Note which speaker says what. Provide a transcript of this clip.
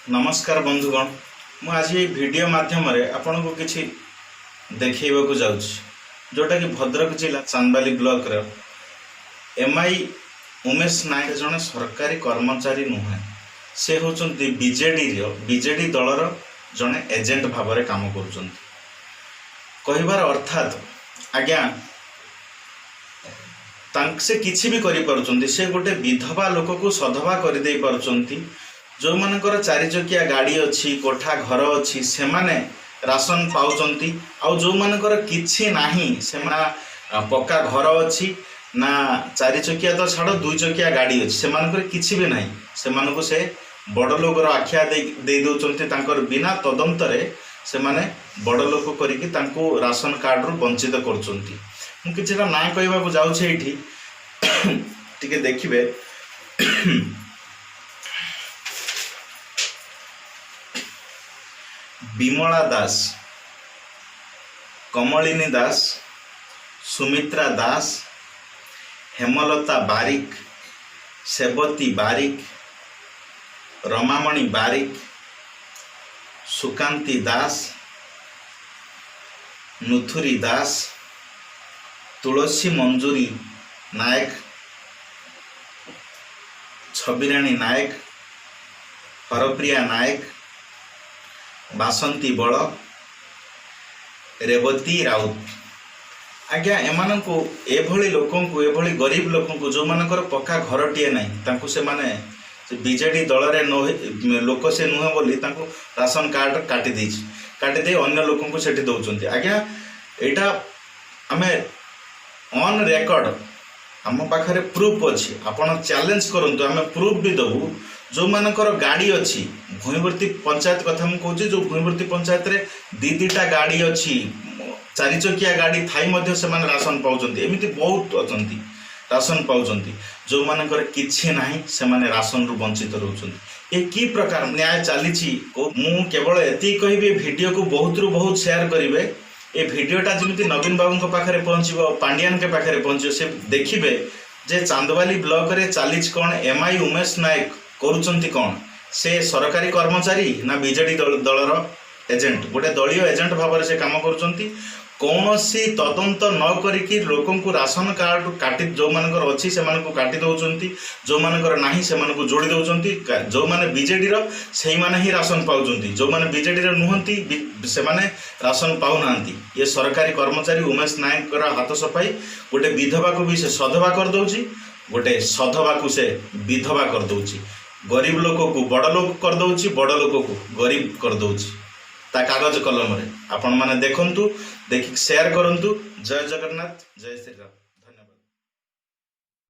Speaker 1: नमस्कार बंधुगण मु आज ये वीडियो माध्यम आपन को किसी देखा जाऊँ जोटा कि भद्रक जिला चांदबाली ब्लॉक रे एमआई उमेश नायक जने सरकारी कर्मचारी नुहे से होचंती बीजेडी दलर जने एजेंट भाव में काम कर कहबार अर्थात आज्ञा से किसी भी करें से गोटे विधवा लोक को सधवा कर दे पारुचंती जो मानकर चारि चकिया गाड़ी अच्छी कोठा घर अच्छी से माने राशन पाउचंती आउ जो मानकर किछि नाही से पक्का घर अच्छी ना चारि चकिया तो छाड़ दुई चकिया गाड़ी अच्छी से मानकर किछि भी नाही से मानको से बड़ लोकर आख्या दे दउचंती तांकर बिना तदंतरे से माने बड़ लोक करिकि तांको राशन कार्ड रु वंचित करचंती मु किछिटा ना कहबा को जाउ छै एठी टिके देखिबे विमला दास, कमलिनी दास, सुमित्रा दास, हेमलता बारिक, सेवती बारिक, रमामणि बारिक, सुकांती दास, नुथुरी दास, तुलसी मंजूरी नायक, छबिराणी नायक, हरप्रिया नायक, बासंती बड़, रेवती राउत आज्ञा एमान को एभली लोकन को एभली गरीब लोकन को जो मानकर पक्का घर टीए नहीं से माने बीजेडी दल रे लोक से नुहे बोली राशन कार्ड काटी दे अन्य लोकन को सेठी दउचंती आज्ञा एटा आमे ऑन रिकॉर्ड आम पाखरे प्रूफ अच्छी आपण चैलेंज करंतु आमे प्रूफ भी दबु जो मानकर गाड़ी अच्छी भूईवर्ती पंचायत कथा मुझे कहूँ जो भूईवर्ती पंचायत रे दीटा गाड़ी अच्छी चारि चकिया गाड़ी थाई मध्य से माने राशन पाउचंती एमिति बहुत अछंती राशन पाउचंती जो मानकर किछि नाही से माने राशन रु वंचित रहउचंती ए की प्रकार न्याय चलीछि मु केवल एति कहबे वीडियो को बहुत रु बहुत शेयर करिवे ए वीडियोटा जमिति नवीन बाबू को पाखरे पहुंचबो पांडियान के पाखरे पहुंचो से देखिबे जे चांदबाली ब्लॉक रे चालीच कोन एमआई उमेश नायक करुचंती कौन से सरकारी कर्मचारी ना बीजेडी दलर एजेंट गोटे दलीय एजेंट भाव से काम करुचंती कौन सी तदंत न करिकी लोकन को राशन कार्ड काटी जो मानकर अच्छी से मानको काटी दउचंती जो मानकर नाही से मानको जोड़ी दउचंती जो माने बीजेडी रो सेही माने ही राशन पाउचंती जो माने बीजेडी रो नुहंती से माने राशन पाउ नांती ये सरकारी कर्मचारी उमेश नायक रा हाथ सफाई गोटे विधवा को भी से सधवा कर दउची गोटे सधवा को से विधवा कर दउची गरीब लोक को बड़ लोक कर दउची बड़ लोक को गरीब कर दउची ता कागज कलम रे आपण माने देखंतु देखि शेयर करंतु जय जगन्नाथ जय श्री राम।